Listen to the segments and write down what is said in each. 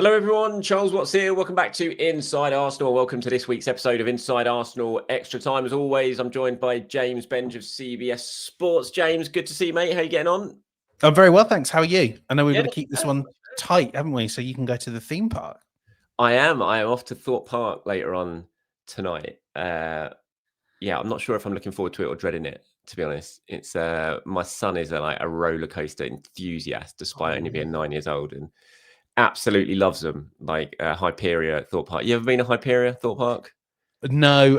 Hello, everyone. Charles Watts here. Welcome back to Inside Arsenal. Welcome to this week's episode of Inside Arsenal Extra Time. As always, I'm joined by James Benge of CBS Sports. James, good to see you, mate. How you getting on? I'm very well, thanks. How are you? I know we've got to keep this one tight, haven't we? So you can go to the theme park. I am off to Thorpe Park later on tonight. I'm not sure if I'm looking forward to it or dreading it, to be honest. It's my son is a roller coaster enthusiast, despite only being 9 years old, and absolutely loves them. Like Hyperia, Thorpe Park. You ever been to Hyperia, Thorpe Park? No,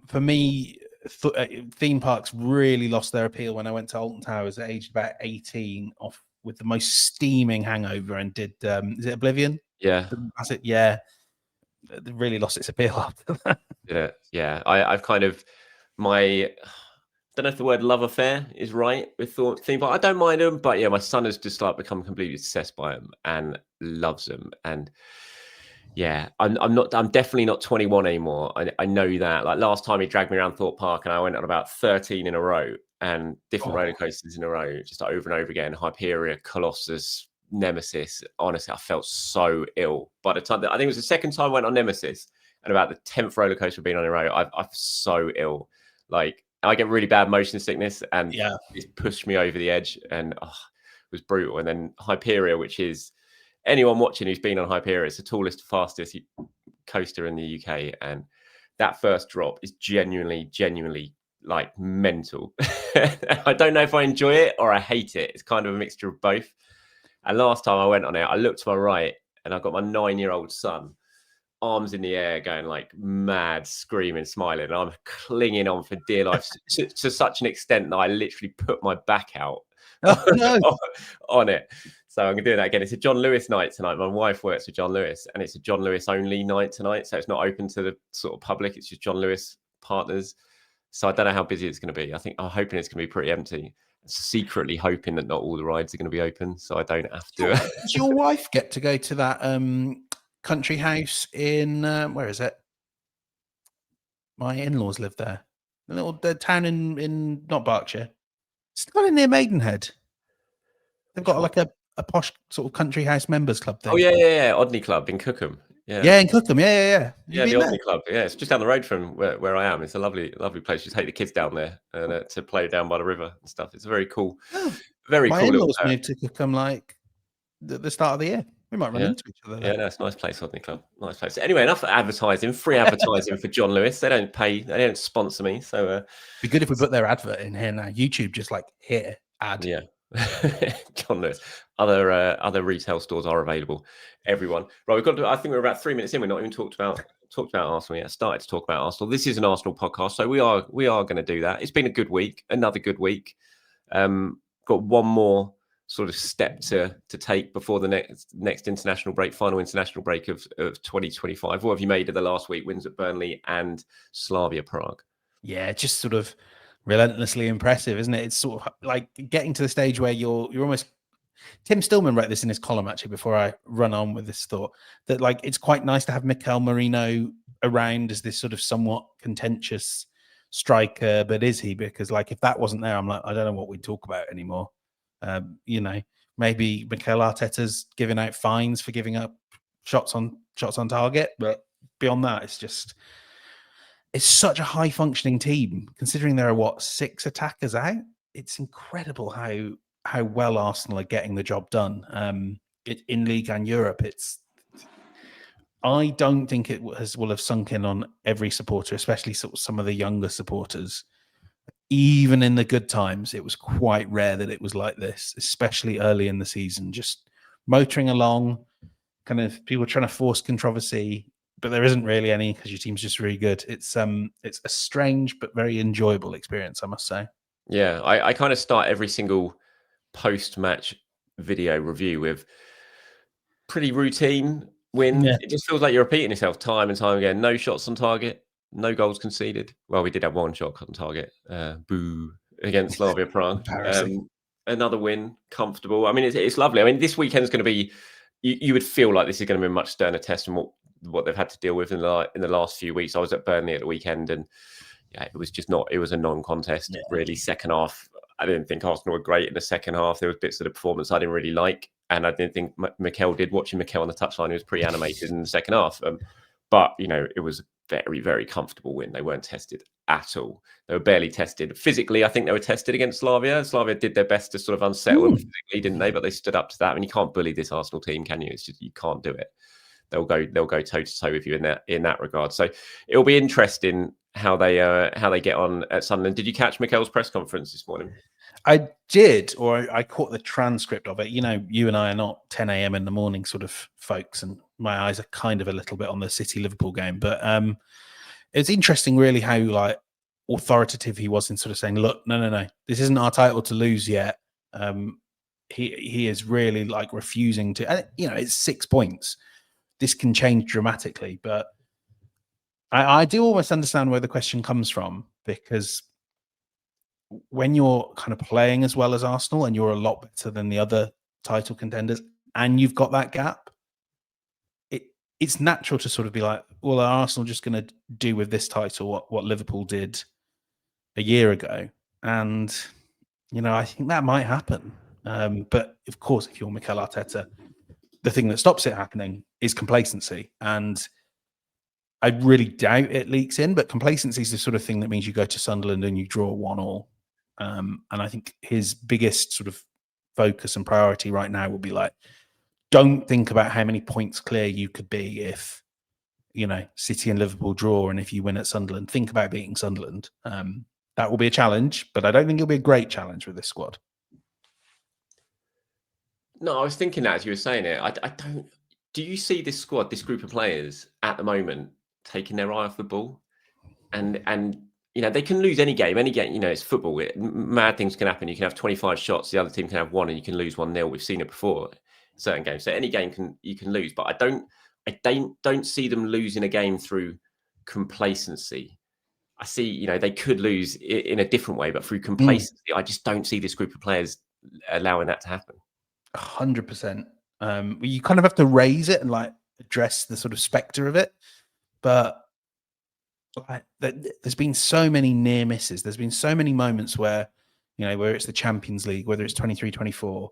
for me, theme parks really lost their appeal when I went to Alton Towers at age about 18, off with the most steaming hangover, and did is it Oblivion? Yeah, that's it. Yeah, it really lost its appeal after that. Yeah. I've kind of I don't know if the word love affair is right with theme park. I don't mind them, but yeah, my son has just become completely obsessed by them and loves them. And yeah, I'm definitely not 21 anymore. I know that. Like last time he dragged me around Thorpe Park and I went on about 13 in a row and different roller coasters in a row, just over and over again. Hyperia, Colossus, Nemesis. Honestly, I felt so ill. By the time I think it was the second time I went on Nemesis, and about the 10th roller coaster being on a row, I'm so ill. Like I get really bad motion sickness, and it's pushed me over the edge, and it was brutal. And then Hyperia, which is anyone watching who's been on Hyperia, it's the tallest, fastest coaster in the UK, and that first drop is genuinely like mental. I don't know if I enjoy it or I hate it. It's kind of a mixture of both. And last time I went on it, I looked to my right and I got my 9-year-old son, arms in the air, going like mad, screaming, smiling. And I'm clinging on for dear life to such an extent that I literally put my back out on it. So I'm going to do that again. It's a John Lewis night tonight. My wife works with John Lewis, and it's a John Lewis only night tonight. So it's not open to the sort of public. It's just John Lewis partners. So I don't know how busy it's going to be. I'm hoping it's going to be pretty empty. Secretly hoping that not all the rides are going to be open, so I don't have to. Does your wife get to go to that country house in where is it? My in-laws live there. The town in not Berkshire. It's not near Maidenhead. They've got like a posh sort of country house members club thing. Oh yeah. Odney Club in Cookham. Yeah, in Cookham. Yeah. Yeah, the Odney Club. Yeah, it's just down the road from where I am. It's a lovely place. You take the kids down there and to play down by the river and stuff. It's a very cool, very cool. My in-laws moved to Cookham like the start of the year. We might run into each other there. Yeah, no, it's a nice place, Odney Club. Nice place. Anyway, enough advertising. Free advertising for John Lewis. They don't pay. They don't sponsor me. So it'd be good if we put their advert in here now. YouTube just like here ad. Yeah. John Lewis. Other retail stores are available. Everyone. Right, we've got to, I think we're about 3 minutes in. We're not even talked about Arsenal yet. Started to talk about Arsenal. This is an Arsenal podcast, so we are going to do that. It's been a good week, another good week. Got one more sort of step to take before the next international break, final international break of 2025. What have you made of the last week? Wins at Burnley and Slavia Prague. Yeah, just sort of relentlessly impressive, isn't it? It's sort of like getting to the stage where you're almost. Tim Stillman wrote this in his column actually before I run on with this thought that like it's quite nice to have Mikel Merino around as this sort of somewhat contentious striker, but is he? Because like if that wasn't there, I'm like I don't know what we'd talk about anymore. Maybe Mikel Arteta's giving out fines for giving up shots on target, but beyond that, it's such a high functioning team. Considering there are 6 attackers out, it's incredible how well Arsenal are getting the job done. In League and Europe, I don't think it will have sunk in on every supporter, especially sort of some of the younger supporters. Even in the good times, it was quite rare that it was like this, especially early in the season, just motoring along, kind of people trying to force controversy, but there isn't really any because your team's just really good. It's a strange but very enjoyable experience, I must say. Yeah, I kind of start every single post-match video review with pretty routine win. Yeah. It just feels like you're repeating yourself time and time again. No shots on target. No goals conceded. Well, we did have one shot on target. Boo against Slavia Prague. Another win, comfortable. I mean, it's lovely. I mean, this weekend is going to be. You would feel like this is going to be a much sterner test than what they've had to deal with in the last few weeks. I was at Burnley at the weekend, and yeah, it was just not. It was a non-contest, really. Second half, I didn't think Arsenal were great in the second half. There was bits of the performance I didn't really like. And I didn't think Mikel did. Watching Mikel on the touchline, he was pretty animated in the second half. But, it was a very, very comfortable win. They weren't tested at all. They were barely tested. Physically, I think they were tested against Slavia. Slavia did their best to sort of unsettle them physically, didn't they? But they stood up to that. I mean, you can't bully this Arsenal team, can you? It's just, you can't do it. They'll go toe to toe with you in that regard. So it'll be interesting how they get on at Sunderland. Did you catch Mikel's press conference this morning? I did, or I caught the transcript of it. You and I are not 10 a.m. in the morning sort of folks, and my eyes are kind of a little bit on the City-Liverpool game. But it's interesting, really, how authoritative he was in sort of saying, "Look, no, this isn't our title to lose yet." He is really refusing to. And, it's 6 points. This can change dramatically, but I do almost understand where the question comes from, because when you're kind of playing as well as Arsenal and you're a lot better than the other title contenders and you've got that gap, it's natural to sort of be like, well, are Arsenal just going to do with this title what Liverpool did a year ago? And, I think that might happen. But of course, if you're Mikel Arteta, the thing that stops it happening is complacency. And I really doubt it leaks in, but complacency is the sort of thing that means you go to Sunderland and you draw 1-1. And I think his biggest sort of focus and priority right now will be don't think about how many points clear you could be if, City and Liverpool draw, and if you win at Sunderland, think about beating Sunderland. That will be a challenge, but I don't think it'll be a great challenge with this squad. No, I was thinking that as you were saying it. I don't. Do you see this squad, this group of players at the moment, taking their eye off the ball? And they can lose any game. It's football. Mad things can happen. You can have 25 shots, the other team can have 1, and you can lose 1-0. We've seen it before, certain games. So any game you can lose. But I don't see them losing a game through complacency. I see, they could lose in a different way, but through complacency, I just don't see this group of players allowing that to happen. 100%. You kind of have to raise it and address the sort of spectre of it. But there's been so many near misses. There's been so many moments where, where it's the Champions League, whether it's 23-24,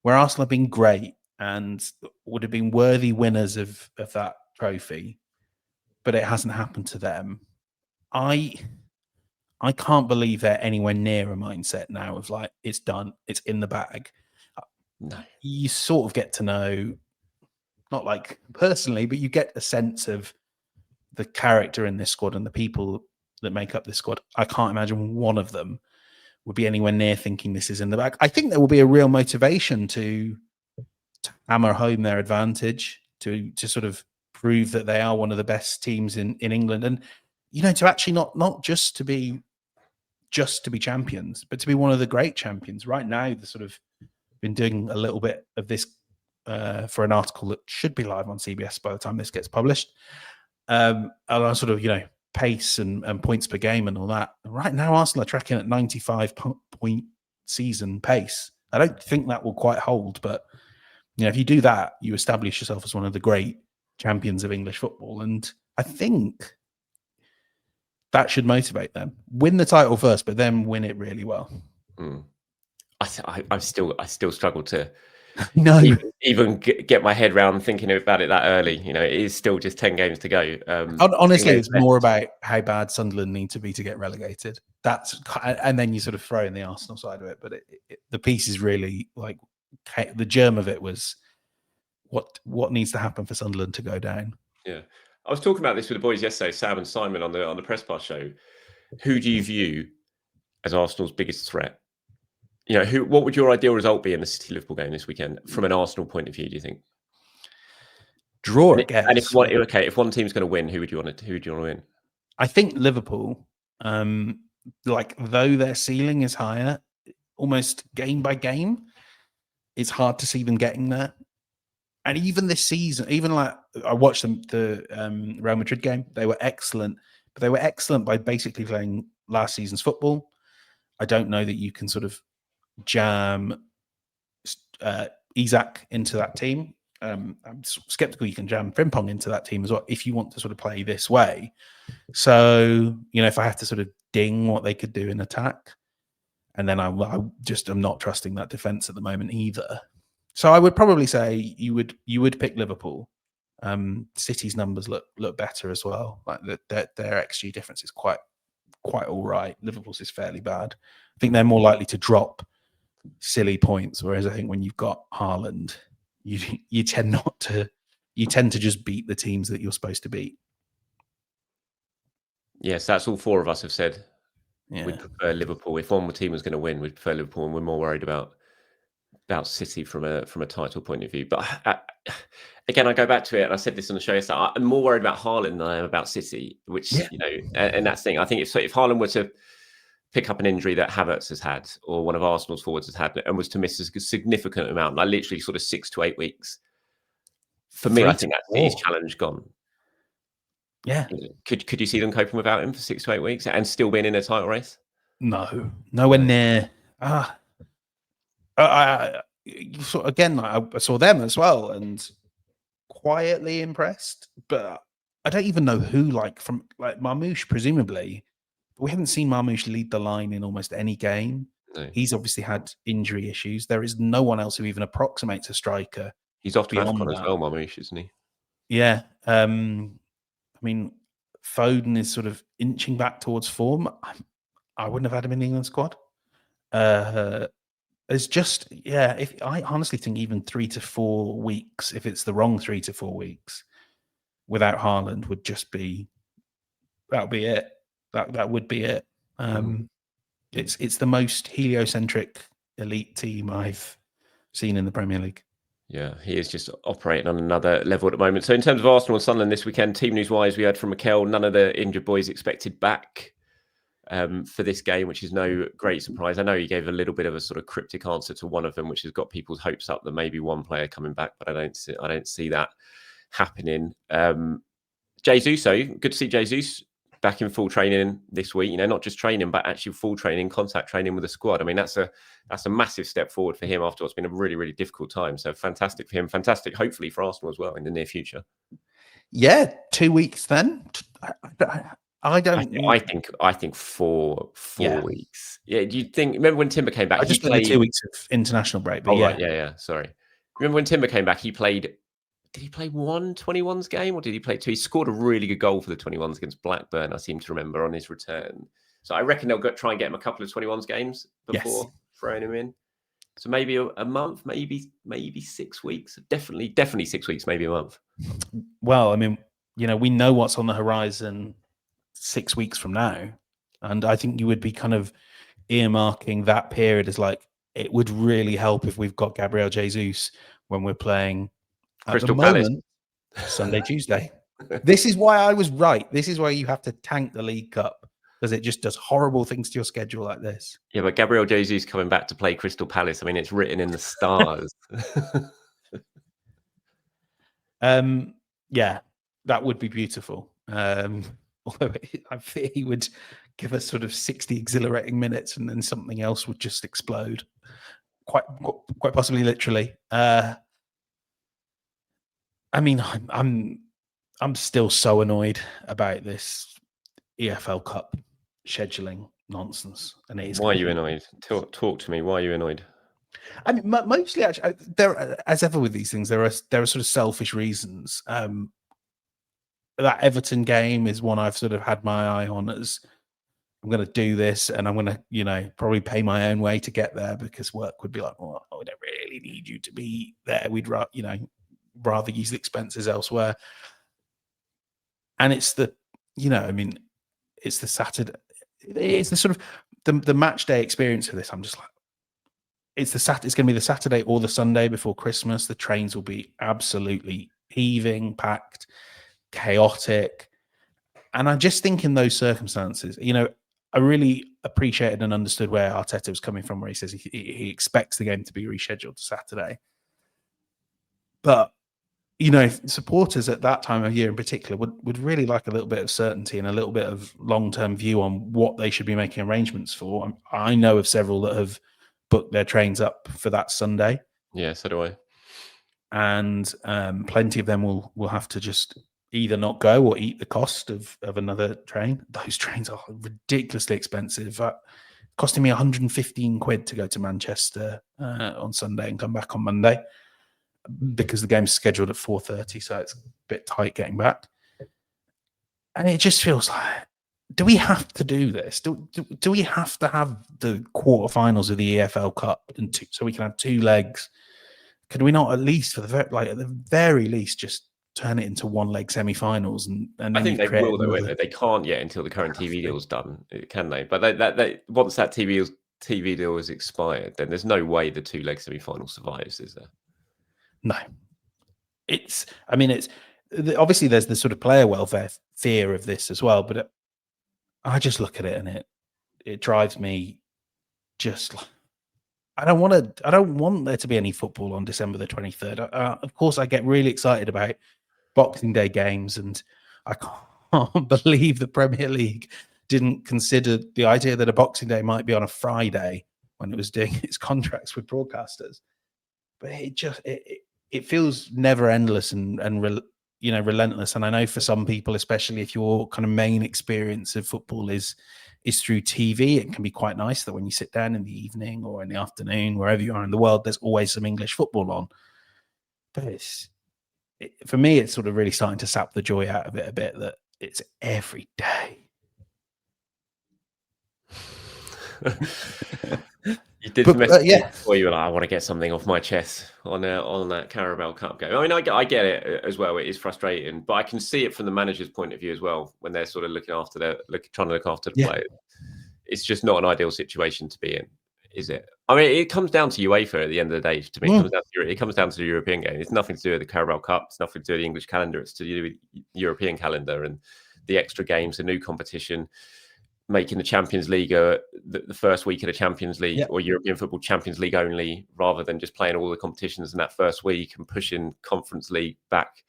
where Arsenal have been great and would have been worthy winners of that trophy, but it hasn't happened to them. I can't believe they're anywhere near a mindset now of it's done, it's in the bag. No. You sort of get to know, not personally, but you get a sense of the character in this squad and the people that make up this squad. I can't imagine one of them would be anywhere near thinking this is in the bag. I think there will be a real motivation to hammer home their advantage, to sort of prove that they are one of the best teams in England, and to actually not just to be champions, but to be one of the great champions. Right now, the sort of been doing a little bit of this for an article that should be live on CBS by the time this gets published. And sort of, pace and points per game and all that. Right now, Arsenal are tracking at 95-point season pace. I don't think that will quite hold, but if you do that, you establish yourself as one of the great champions of English football. And I think that should motivate them. Win the title first, but then win it really well. I still struggle to even get my head around thinking about it that early. It is still just 10 games to go. Honestly, it's more about how bad Sunderland need to be to get relegated. And then you sort of throw in the Arsenal side of it. But the piece is really the germ of it was what needs to happen for Sunderland to go down. Yeah, I was talking about this with the boys yesterday, Sam and Simon, on the press pass show. Who do you view as Arsenal's biggest threat? What would your ideal result be in the City Liverpool game this weekend from an Arsenal point of view, do you think? Draw, I guess. And if one team's going to win, who do you want to win? I think Liverpool, though their ceiling is higher, almost game by game, it's hard to see them getting there. And even this season, I watched the Real Madrid game, they were excellent, but they were excellent by basically playing last season's football. I don't know that you can sort of jam Isak into that team. I'm skeptical you can jam Frimpong into that team as well if you want to sort of play this way. So, if I have to sort of ding what they could do in attack, and then I'm not trusting that defense at the moment either. So I would probably say you would pick Liverpool. City's numbers look better as well. Like their XG difference is quite all right. Liverpool's is fairly bad. I think they're more likely to drop silly points, whereas I think when you've got Haaland, you tend not to. You tend to just beat the teams that you're supposed to beat. Yes, that's all four of us have said. Yeah. We'd prefer Liverpool. If one team was going to win, we'd prefer Liverpool, and we're more worried about City from a title point of view. But again, I go back to it, and I said this on the show yesterday. I'm more worried about Haaland than I am about City, which and that's the thing. I think if Haaland were to pick up an injury that Havertz has had, or one of Arsenal's forwards has had, and was to miss a significant amount, like literally sort of 6 to 8 weeks, for me, I think that's his challenge gone. Yeah. Could you see them coping without him for 6 to 8 weeks and still being in a title race? No, nowhere near. I saw them as well and quietly impressed, but I don't even know who. From Marmoush, presumably, but we haven't seen Marmoush lead the line in almost any game. No. He's obviously had injury issues. There is no one else who even approximates a striker. He's off to AFCON as well, Marmoush, isn't he? Yeah. I mean, Foden is sort of inching back towards form. I wouldn't have had him in the England squad. It's just, if I honestly think even 3 to 4 weeks, if it's the wrong 3 to 4 weeks, without Haaland would just be, that would be it. That would be it. It's the most heliocentric elite team I've seen in the Premier League. Yeah, he is just operating on another level at the moment. So in terms of Arsenal and Sunderland this weekend, team news-wise, we heard from Mikel, none of the injured boys expected back for this game, which is no great surprise. I know he gave a little bit of a sort of cryptic answer to one of them, which has got people's hopes up that maybe one player coming back, but I don't see that happening. Jesus, good to see Jesus back in full training this week. Not just training, but actually full training, contact training with the squad. I mean, that's a massive step forward for him after what's been a really, really difficult time. So fantastic for him. Fantastic, hopefully, for Arsenal as well in the near future. Yeah, 2 weeks then. I think 4 weeks. Yeah, do you think? Remember when Timber came back? I just played 2 weeks of international break. But right, yeah. Sorry. Remember when Timber came back? He played. Did he play one 21s game or did he play 2? He scored a really good goal for the 21s against Blackburn, I seem to remember, on his return. So I reckon they'll try and get him a couple of 21s games before throwing him in. So maybe a month, maybe 6 weeks. Definitely 6 weeks, maybe a month. Well, I mean, we know what's on the horizon 6 weeks from now. And I think you would be kind of earmarking that period as it would really help if we've got Gabriel Jesus when we're playing Crystal Palace Sunday, Tuesday. This is why I was right. This is why you have to tank the League Cup, because it just does horrible things to your schedule like this. Yeah, but Gabriel Jesus coming back to play Crystal Palace, I mean, it's written in the stars. Yeah, that would be beautiful. Although I fear he would give us sort of 60 exhilarating minutes and then something else would just explode. Quite possibly literally. I mean, I'm still so annoyed about this EFL Cup scheduling nonsense, and it is. Why are you annoyed? Talk to me. Why are you annoyed? I mean, mostly actually, there, as ever with these things, there are sort of selfish reasons. That Everton game is one I've sort of had my eye on as I'm going to do this, and I'm going to, probably pay my own way to get there because work would be like, well, we don't really need you to be there. We'd rather use the expenses elsewhere. And it's the, it's the Saturday, it's the sort of the match day experience of this. I'm just like, it's going to be the Saturday or the Sunday before Christmas. The trains will be absolutely heaving, packed, chaotic. And I just think in those circumstances, I really appreciated and understood where Arteta was coming from, where he says he expects the game to be rescheduled to Saturday. But supporters at that time of year in particular would really like a little bit of certainty and a little bit of long-term view on what they should be making arrangements for. I know of several that have booked their trains up for that Sunday. Yeah, so do I. And plenty of them will have to just either not go or eat the cost of another train. Those trains are ridiculously expensive. Costing me 115 quid to go to Manchester on Sunday and come back on Monday. because the game's scheduled at 4:30, so it's a bit tight getting back. And it just feels like, do we have to do this? Do we have to have the quarterfinals of the EFL Cup so we can have 2 legs? Could we not at least, at the very least, just turn it into 1-leg semi-finals? And then I think they will, though, won't another... they? They can't yet until the current TV deal's done, can they? But they once that TV deal is expired, then there's no way the 2-leg semi-final survives, is there? No. Obviously there's the sort of player welfare fear of this as well, but I just look at it and it drives me just... I don't want there to be any football on December the 23rd. Of course, I get really excited about Boxing Day games, and I can't believe the Premier League didn't consider the idea that a Boxing Day might be on a Friday when it was doing its contracts with broadcasters. But it feels never endless and relentless. And I know for some people, especially if your kind of main experience of football is through TV, it can be quite nice that when you sit down in the evening or in the afternoon, wherever you are in the world, there's always some English football on. But for me, it's sort of really starting to sap the joy out of it a bit that it's every day. You did the message before you were like, I want to get something off my chest on that Carabao Cup game. I mean, I get it as well. It is frustrating, but I can see it from the manager's point of view as well when they're sort of trying to look after the players. It's just not an ideal situation to be in, is it? I mean, it comes down to UEFA at the end of the day. To me, it comes down to the European game. It's nothing to do with the Carabao Cup. It's nothing to do with the English calendar. It's to do with the European calendar and the extra games, the new competition. Making the Champions League the first week of the Champions League or European Football Champions League only, rather than just playing all the competitions in that first week and pushing Conference League back.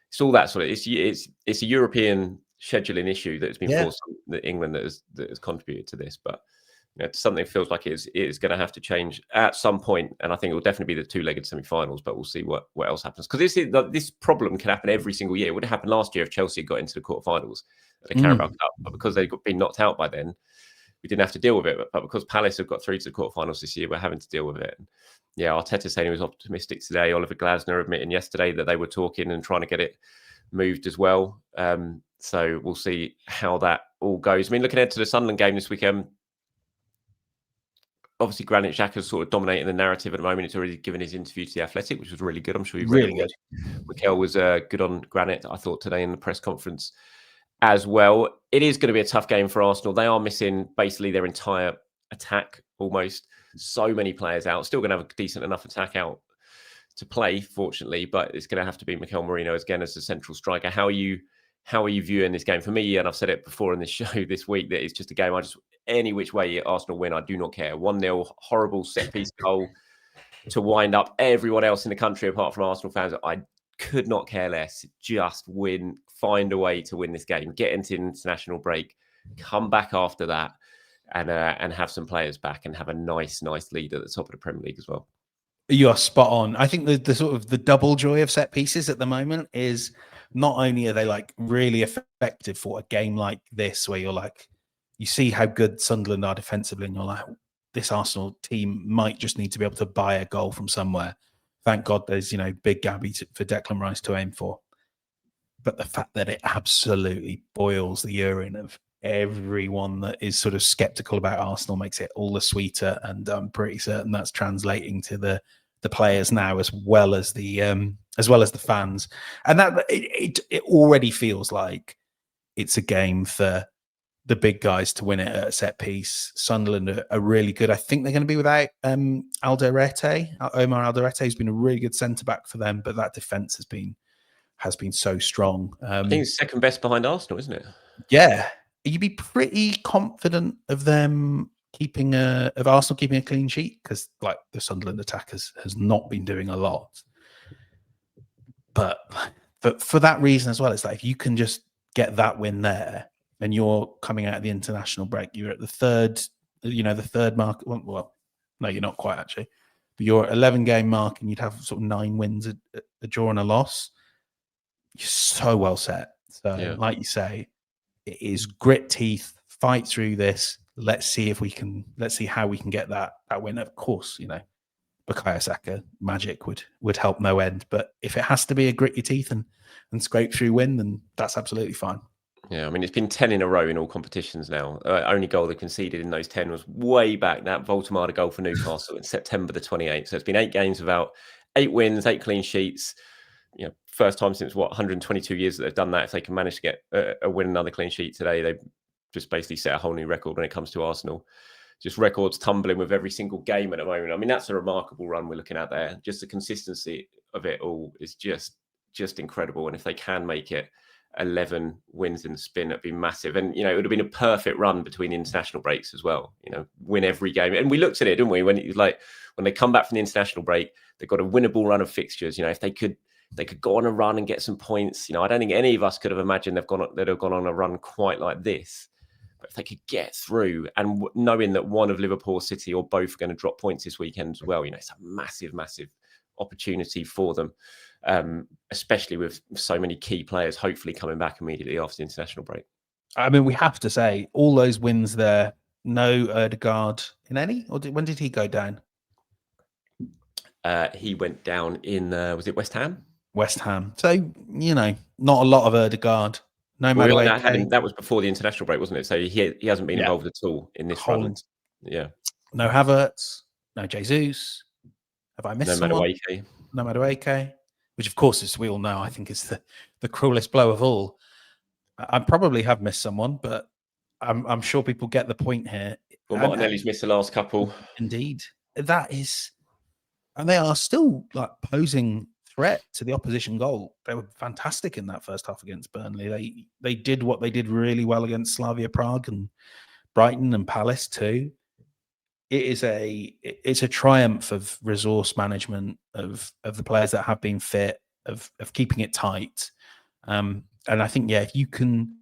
It's all that sort of. It's a European scheduling issue that's been forced on England that has contributed to this. But something feels like it is going to have to change at some point, and I think it will definitely be the 2-legged semi-finals. But we'll see what else happens, because this problem can happen every single year. It would have happened last year if Chelsea got into the quarterfinals at the Carabao Cup, but because they'd been knocked out by then, we didn't have to deal with it. But because Palace have got through to the quarterfinals this year, we're having to deal with it. Yeah, Arteta saying he was optimistic today. Oliver Glasner admitting yesterday that they were talking and trying to get it moved as well. So we'll see how that all goes. I mean, looking ahead to the Sunderland game this weekend, obviously Granit Xhaka's sort of dominating the narrative at the moment. He's already given his interview to The Athletic, which was really good. I'm sure you read really good. Mikel was good on Granit, I thought, today in the press conference as well. It is going to be a tough game for Arsenal. They are missing basically their entire attack almost. So many players out. Still going to have a decent enough attack out to play, fortunately, but it's going to have to be Mikel Merino again as the central striker. How are you viewing this game? For me, and I've said it before in this show this week, that it's just a game any which way Arsenal win, I do not care. 1-0, horrible set-piece goal to wind up everyone else in the country apart from Arsenal fans. I could not care less. Just win, find a way to win this game, get into international break, come back after that, and have some players back and have a nice lead at the top of the Premier League as well. You are spot on. I think the sort of the double joy of set pieces at the moment is not only are they like really effective for a game like this, where you're like, you see how good Sunderland are defensively, and you're like, this Arsenal team might just need to be able to buy a goal from somewhere. Thank God there's, big Gabby for Declan Rice to aim for. But the fact that it absolutely boils the urine of everyone that is sort of skeptical about Arsenal makes it all the sweeter. And I'm pretty certain that's translating to the players now, as well as the fans. And that it already feels like it's a game for the big guys to win it at a set piece. Sunderland are really good. I think they're going to be without Omar Alderete, who's been a really good centre back for them, but that defence has been so strong. I think it's second best behind Arsenal, isn't it? Yeah, you'd be pretty confident of them of Arsenal keeping a clean sheet, because like the Sunderland attack has not been doing a lot. But for that reason as well, it's like if you can just get that win there, and you're coming out of the international break, you're at the third mark. Well, no, you're not quite actually. But you're at 11-game mark, and you'd have sort of 9 wins, a draw and a loss. You're so well set. So, like you say, it is grit teeth, fight through this. Let's see how we can get that win. Of course, Bukayo Saka magic would help no end. But if it has to be a grit your teeth and scrape through win, then that's absolutely fine. Yeah, I mean, it's been 10 in a row in all competitions now. Only goal they conceded in those 10 was way back, that Voltemada goal for Newcastle in September the 28th. So it's been 8 games without 8 wins, 8 clean sheets. First time since, 122 years that they've done that. If they can manage to get a win, another clean sheet today, they've just basically set a whole new record when it comes to Arsenal. Just records tumbling with every single game at the moment. I mean, that's a remarkable run we're looking at there. Just the consistency of it all is just incredible. And if they can make it 11 wins in the spin, that'd be massive. And it would have been a perfect run between international breaks as well. Win every game. And we looked at it, didn't we? When they come back from the international break, they've got a winnable run of fixtures. If they could go on a run and get some points. I don't think any of us could have imagined they'd have gone on a run quite like this. But if they could get through, and knowing that one of Liverpool, City, or both are going to drop points this weekend as well, it's a massive, massive opportunity for them, especially with so many key players hopefully coming back immediately after the international break. I mean, we have to say, all those wins there, no Odegaard in any? Or when did he go down? He went down in, was it West Ham? West Ham. So, not a lot of Odegaard. No matter that was before the international break, wasn't it? So he hasn't been involved at all in this run. Yeah. No Havertz, no Jesus. Have I missed someone? No Madueke. Which, of course, as we all know, I think is the cruelest blow of all. I probably have missed someone, but I'm sure people get the point here. Well, Martinelli's missed the last couple. Indeed. That is... And they are still posing threat to the opposition goal. They were fantastic in that first half against Burnley. They did what they did really well against Slavia Prague and Brighton and Palace too. It's a triumph of resource management of the players that have been fit, of keeping it tight. And I think, if you can,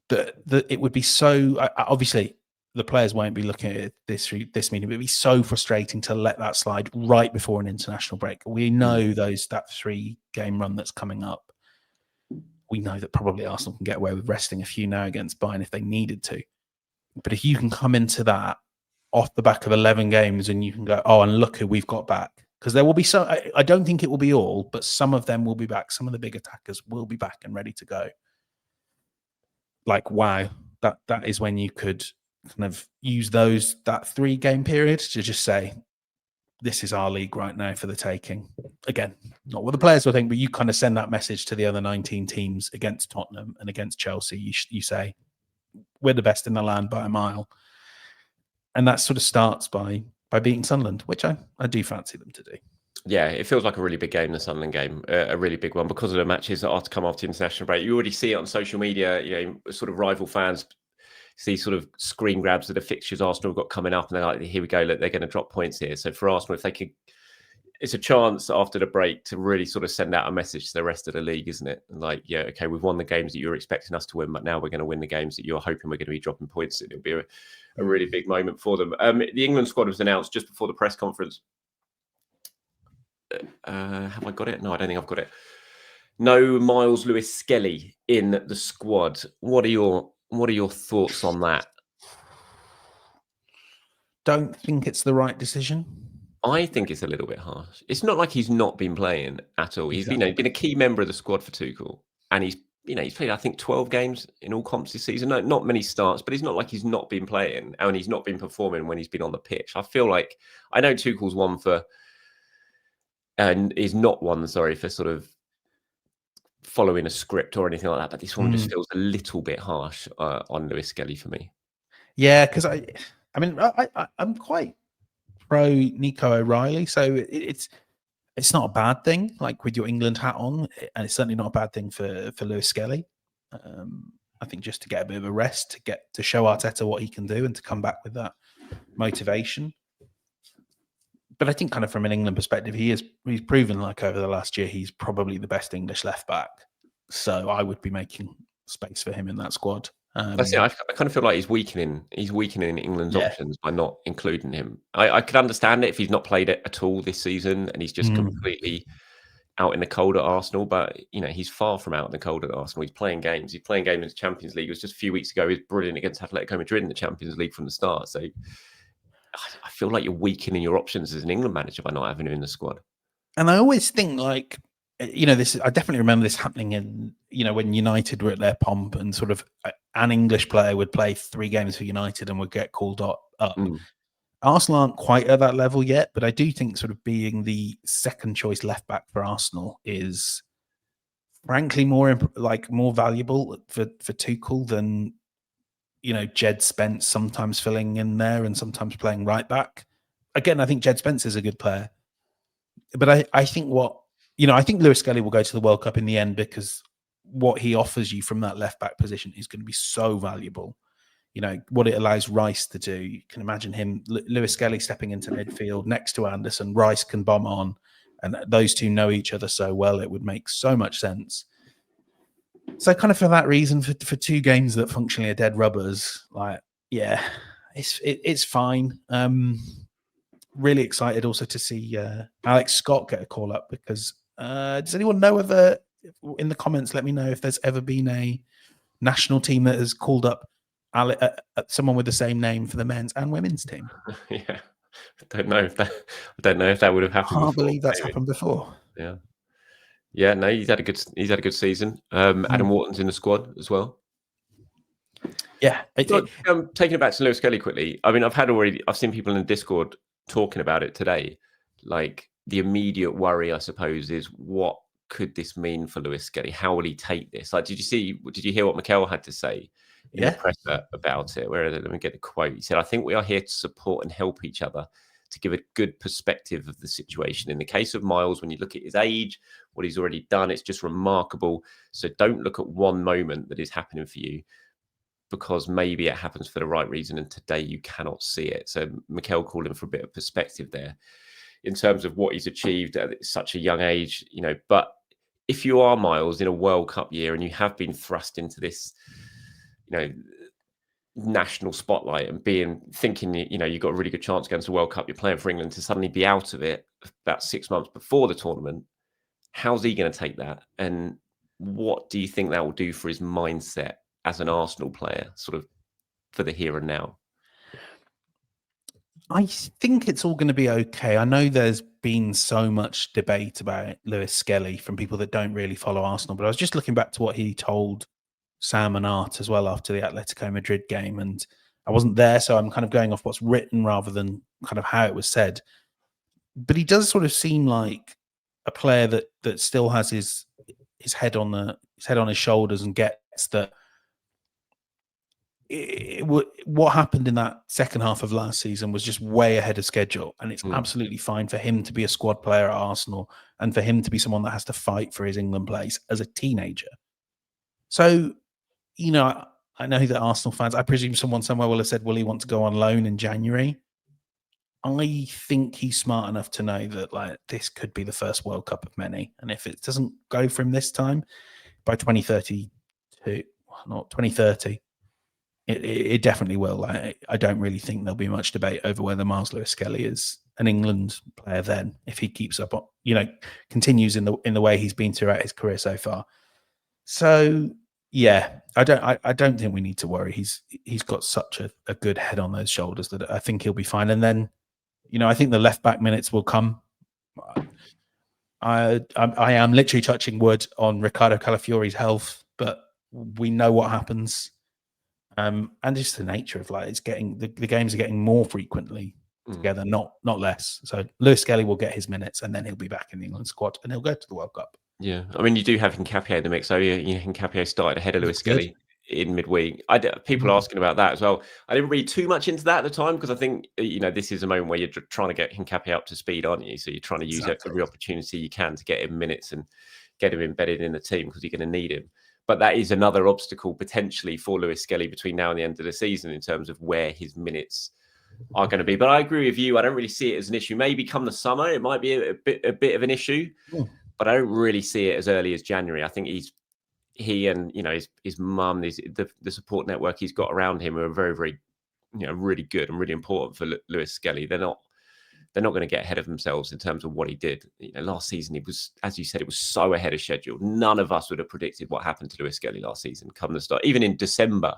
it would be so obviously. The players won't be looking at this meeting, but it'd be so frustrating to let that slide right before an international break. We know that 3-game run that's coming up. We know that probably Arsenal can get away with resting a few now against Bayern if they needed to. But if you can come into that off the back of 11 games and you can go, and look who we've got back. Because there will be some, I don't think it will be all, but some of them will be back. Some of the big attackers will be back and ready to go. Wow, that is when you could kind of use that 3-game period to just say, this is our league right now for the taking. Again, not what the players will think, but you kind of send that message to the other 19 teams against Tottenham and against Chelsea. You say, we're the best in the land by a mile. And that sort of starts by beating Sunderland, which I do fancy them to do. Yeah, it feels like a really big game, the Sunderland game, a really big one because of the matches that are to come after the international break. You already see it on social media, sort of rival fans see sort of screen grabs of the fixtures Arsenal have got coming up, and they're like, here we go, look, they're going to drop points here. So for Arsenal, if they could, it's a chance after the break to really sort of send out a message to the rest of the league, isn't it? Okay, we've won the games that you're expecting us to win, but now we're going to win the games that you're hoping we're going to be dropping points in. It'll be a really big moment for them. The England squad was announced just before the press conference. Have I got it? No, I don't think I've got it. No myles Lewis-Skelly in the squad. What are your thoughts on that? Don't think it's the right decision. I think it's a little bit harsh. It's not like he's not been playing at all. He's been a key member of the squad for Tuchel, and he's played, I think, 12 games in all comps this season. No, not many starts, but it's not like he's not been playing and he's not been performing when he's been on the pitch. I feel like I know Tuchel's one for, and is not one, sorry, for sort of following a script or anything like that, but this one just feels a little bit harsh on Lewis-Skelly for me. Yeah, because I'm quite pro Nico O'Reilly, so it's not a bad thing, like with your England hat on, and it's certainly not a bad thing for Lewis-Skelly. I think just to get a bit of a rest, to show Arteta what he can do, and to come back with that motivation. But I think kind of from an England perspective, he's proven like over the last year, he's probably the best English left back. So I would be making space for him in that squad. That's it. I kind of feel like he's weakening England's options by not including him. I could understand it if he's not played it at all this season and he's just completely out in the cold at Arsenal. But he's far from out in the cold at Arsenal. He's playing games. He's playing games in the Champions League. It was just a few weeks ago. He was brilliant against Atletico Madrid in the Champions League from the start. So I feel like you're weakening your options as an England manager by not having him in the squad. And I always think, like, this. I definitely remember this happening in, when United were at their pomp, and sort of an English player would play 3 games for United and would get called up. Arsenal aren't quite at that level yet, but I do think sort of being the second choice left back for Arsenal is frankly more valuable for Tuchel than Jed Spence sometimes filling in there and sometimes playing right back. Again, I think Jed Spence is a good player, but I think I think Lewis-Skelly will go to the World Cup in the end, because what he offers you from that left back position is going to be so valuable. What it allows Rice to do. You can imagine him, Lewis-Skelly, stepping into midfield next to Anderson. Rice can bomb on, and those two know each other so well. It would make so much sense. So kind of for that reason, for 2 games that functionally are dead rubbers, it's fine. Really excited also to see Alex Scott get a call up, because does anyone know in the comments, let me know if there's ever been a national team that has called up someone with the same name for the men's and women's team. Yeah, I don't know if that would have happened. I can't believe that's happened before. Yeah. No, he's had a good season. Adam Wharton's in the squad as well. Yeah. Taking it back to Lewis-Skelly quickly. I mean, I've seen people in the Discord talking about it today. Like, the immediate worry, I suppose, is what could this mean for Lewis-Skelly? How will he take this? Like, did you hear what Mikel had to say in the presser about it? Let me get the quote. He said, "I think we are here to support and help each other, to give a good perspective of the situation. In the case of Myles, when you look at his age, what he's already done, it's just remarkable. So don't look at one moment that is happening for you, because maybe it happens for the right reason, and today you cannot see it." So Mikel called him for a bit of perspective there in terms of what he's achieved at such a young age, But if you are Myles in a World Cup year and you have been thrust into this, national spotlight and thinking, you've got a really good chance against the World Cup, you're playing for England, to suddenly be out of it about 6 months before the tournament, how's he going to take that? And what do you think that will do for his mindset as an Arsenal player, sort of for the here and now? I think it's all going to be okay. I know there's been so much debate about Lewis-Skelly from people that don't really follow Arsenal, but I was just looking back to what he told Sam and Art as well after the Atletico Madrid game, and I wasn't there, so I'm kind of going off what's written rather than kind of how it was said. But he does sort of seem like a player that still has his head on his shoulders and gets that. What happened in that second half of last season was just way ahead of schedule, and it's absolutely fine for him to be a squad player at Arsenal and for him to be someone that has to fight for his England place as a teenager. So, I know that Arsenal fans, I presume someone somewhere will have said, will he want to go on loan in January? I think he's smart enough to know that this could be the first World Cup of many, and if it doesn't go for him this time, by 2030, it definitely will. I don't really think there'll be much debate over whether Myles Lewis-Skelly is an England player then, if he keeps up, continues in the way he's been throughout his career so far. So yeah, I don't think we need to worry. He's got such a good head on those shoulders that I think he'll be fine. And then, I think the left back minutes will come. I am literally touching wood on Ricardo Calafiori's health, but we know what happens. And just the nature of it's getting the games are getting more frequently together, not less. So Lewis-Skelly will get his minutes, and then he'll be back in the England squad, and he'll go to the World Cup. Yeah, I mean, you do have Hincapié in the mix. So Hincapié started ahead of Lewis-Skelly in midweek. People are asking about that as well. I didn't read too much into that at the time, because I think this is a moment where you're trying to get Hincapié up to speed, aren't you? So you're trying to use every opportunity you can to get him minutes and get him embedded in the team, because you're going to need him. But that is another obstacle potentially for Lewis-Skelly between now and the end of the season in terms of where his minutes are going to be. But I agree with you. I don't really see it as an issue. Maybe come the summer, it might be a bit of an issue, but I don't really see it as early as January. I think he and his mum, the support network he's got around him are very, very, really good and really important for Lewis-Skelly. They're not going to get ahead of themselves in terms of what he did. Last season, it was, as you said, it was so ahead of schedule. None of us would have predicted what happened to Lewis-Skelly last season come the start. Even in December,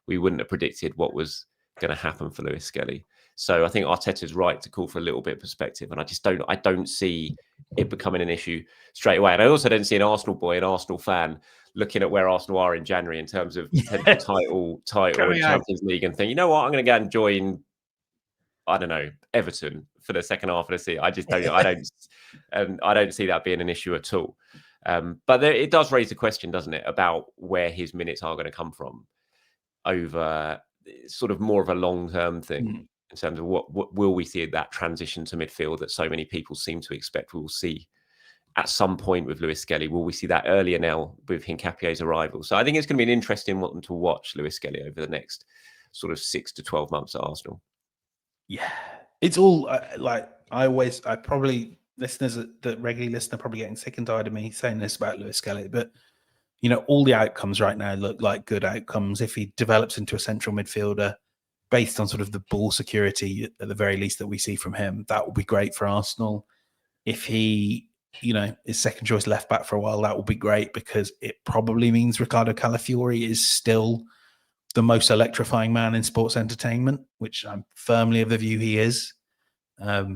we wouldn't have predicted what was going to happen for Lewis-Skelly. So I think Arteta's right to call for a little bit of perspective, and I don't see it becoming an issue straight away. And I also don't see an Arsenal boy, an Arsenal fan, looking at where Arsenal are in January in terms of potential title and Champions League, and think, you know what, I'm going to go and join, I don't know, Everton for the second half of the season. I don't see that being an issue at all. But it does raise the question, doesn't it, about where his minutes are going to come from over sort of more of a long-term thing in terms of what will we see that transition to midfield that so many people seem to expect we will see at some point with Lewis-Skelly. Will we see that earlier now with Hincapie's arrival? So I think it's going to be an interesting one to watch Lewis-Skelly over the next sort of 6 to 12 months at Arsenal. Yeah, it's all I probably, listeners that regularly listen are probably getting sick and tired of me saying this about Lewis-Skelly, but all the outcomes right now look like good outcomes. If he develops into a central midfielder based on sort of the ball security at the very least that we see from him, that will be great for Arsenal. If he, is second choice left back for a while, that will be great, because it probably means Ricardo Calafiori is still the most electrifying man in sports entertainment, which I'm firmly of the view he is. I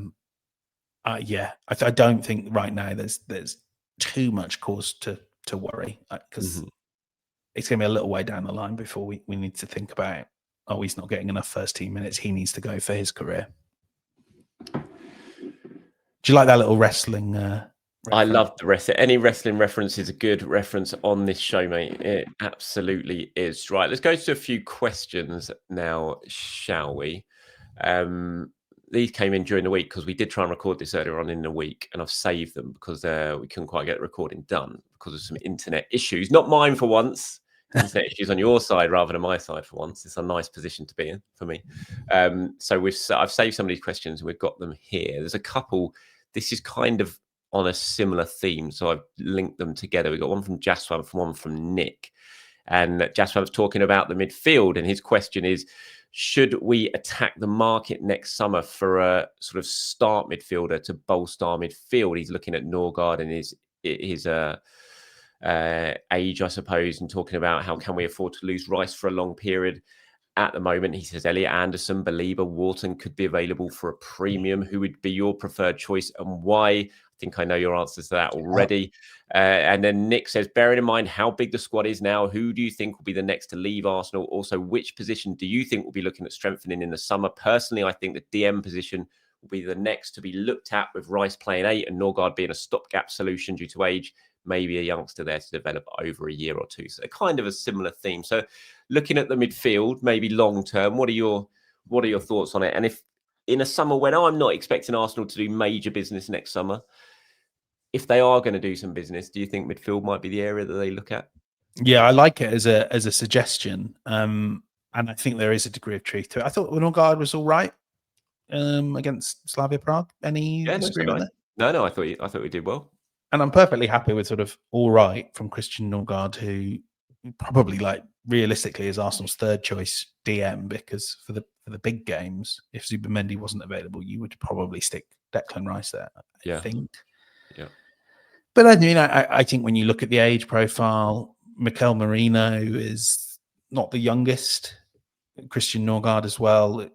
don't think right now there's too much cause to worry, because it's going to be a little way down the line before we need to think about, he's not getting enough first team minutes, he needs to go for his career. Do you like that little wrestling? I love the wrestling. Any wrestling reference is a good reference on this show, mate. It absolutely is. Right, let's go to a few questions now, shall we? These came in during the week because we did try and record this earlier on in the week, and I've saved them because we couldn't quite get the recording done because of some internet issues. Not mine for once. Internet issues on your side rather than my side for once. It's a nice position to be in for me. So I've saved some of these questions and we've got them here. There's a couple. This is kind of on a similar theme, so I've linked them together. We've got one from Jaswant, one from Nick. And Jaswant's talking about the midfield, and his question is, should we attack the market next summer for a sort of start midfielder to bolster our midfield? He's looking at Norgard and his age, I suppose, and talking about how can we afford to lose Rice for a long period. At the moment, he says Elliot Anderson, Belieber, Wharton could be available for a premium. Who would be your preferred choice and why? I think I know your answers to that already. And then Nick says, bearing in mind how big the squad is now, who do you think will be the next to leave Arsenal? Also, which position do you think will be looking at strengthening in the summer? Personally, I think the DM position will be the next to be looked at, with Rice playing 8 and Norgard being a stopgap solution due to age. Maybe a youngster there to develop over a year or two. So kind of a similar theme. So looking at the midfield, maybe long term, what are your thoughts on it? And if in a summer when I'm not expecting Arsenal to do major business next summer, if they are going to do some business, do you think midfield might be the area that they look at? Yeah, I like it as a suggestion. And I think there is a degree of truth to it. I thought Norgard was all right against Slavia Prague. Any disagreement there? No, I thought we did well. And I'm perfectly happy with sort of all right from Christian Norgard, who probably, like, realistically is Arsenal's third choice DM, because for the big games, if Zubimendi wasn't available, you would probably stick Declan Rice there, I think. Yeah. But I mean, I think when you look at the age profile, Mikel Merino is not the youngest. Christian Norgard as well.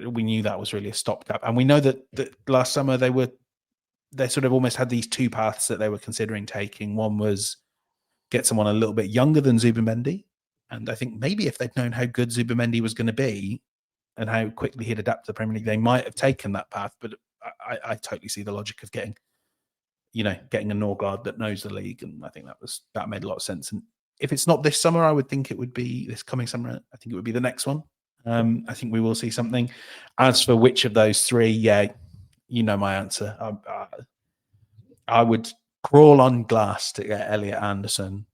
We knew that was really a stopgap. And we know that last summer they sort of almost had these two paths that they were considering taking. One was get someone a little bit younger than Zubimendi. And I think maybe if they'd known how good Zubimendi was going to be and how quickly he'd adapt to the Premier League, they might have taken that path. But I totally see the logic of getting a Norgard that knows the league. And I think that made a lot of sense. And if it's not this summer, I would think it would be this coming summer. I think it would be the next one. I think we will see something. As for which of those three, my answer. I would crawl on glass to get Elliot Anderson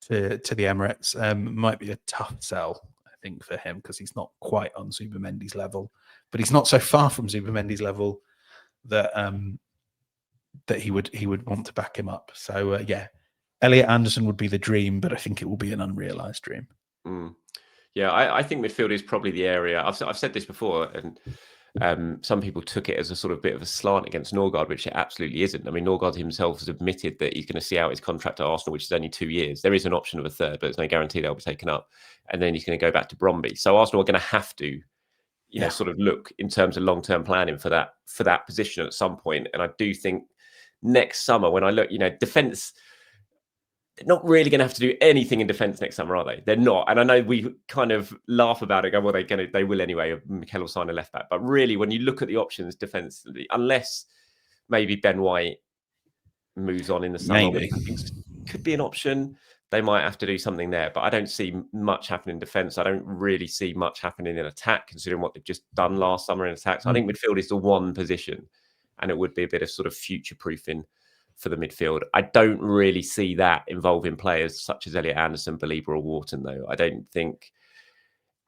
to the Emirates. Might be a tough sell, I think, for him, because he's not quite on Zubimendi's level, but he's not so far from Zubimendi's level that he would want to back him up. So Elliot Anderson would be the dream, but I think it will be an unrealised dream. Yeah, I think midfield is probably the area. I've said this before, and some people took it as a sort of bit of a slant against Norgard, which it absolutely isn't. I mean, Norgard himself has admitted that he's going to see out his contract at Arsenal, which is only 2 years. There is an option of a third, but there's no guarantee they'll be taken up. And then he's going to go back to Bromby. So Arsenal are going to have to, sort of look in terms of long-term planning for that position at some point. And I do think next summer, when I look, defense, they're not really going to have to do anything in defense next summer, are they? They're not. And I know we kind of laugh about it, go, well, they will anyway. Mikel will sign a left back. But really, when you look at the options defensively, unless maybe Ben White moves on in the summer, which I think could be an option, they might have to do something there. But I don't see much happening in defence. I don't really see much happening in attack, considering what they've just done last summer in attack. So I think midfield is the one position, and it would be a bit of sort of future-proofing for the midfield. I don't really see that involving players such as Elliot Anderson, Belieber or Wharton, though. I don't think...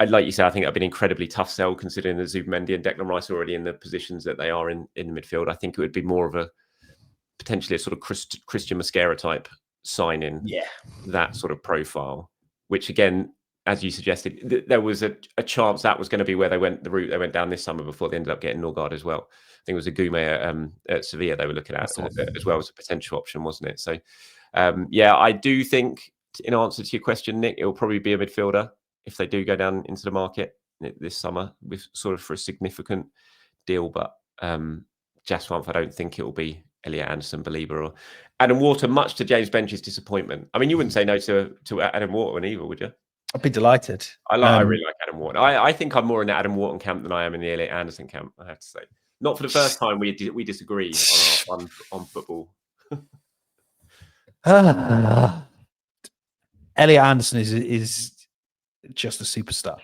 Like you said, I think that'd be an incredibly tough sell, considering that Zubimendi and Declan Rice are already in the positions that they are in the midfield. I think it would be more of a potentially a sort of Christian Mosquera type signing, that sort of profile, which again, as you suggested, there was a chance that was going to be where the route they went down this summer before they ended up getting Norgard as well. I think it was a Gume at Sevilla they were looking at as well as a potential option, wasn't it? So, I do think, in answer to your question, Nick, it will probably be a midfielder if they do go down into the market this summer with sort of for a significant deal. But just one, I don't think it will be Elliot Anderson, Belieber, or Adam Wharton, much to James Bench's disappointment. I mean, you wouldn't say no to Adam Wharton either, would you? I'd be delighted. I really like Adam Wharton. I think I'm more in the Adam Wharton camp than I am in the Elliot Anderson camp, I have to say. Not for the first time we disagree on football. Elliot Anderson is just a superstar.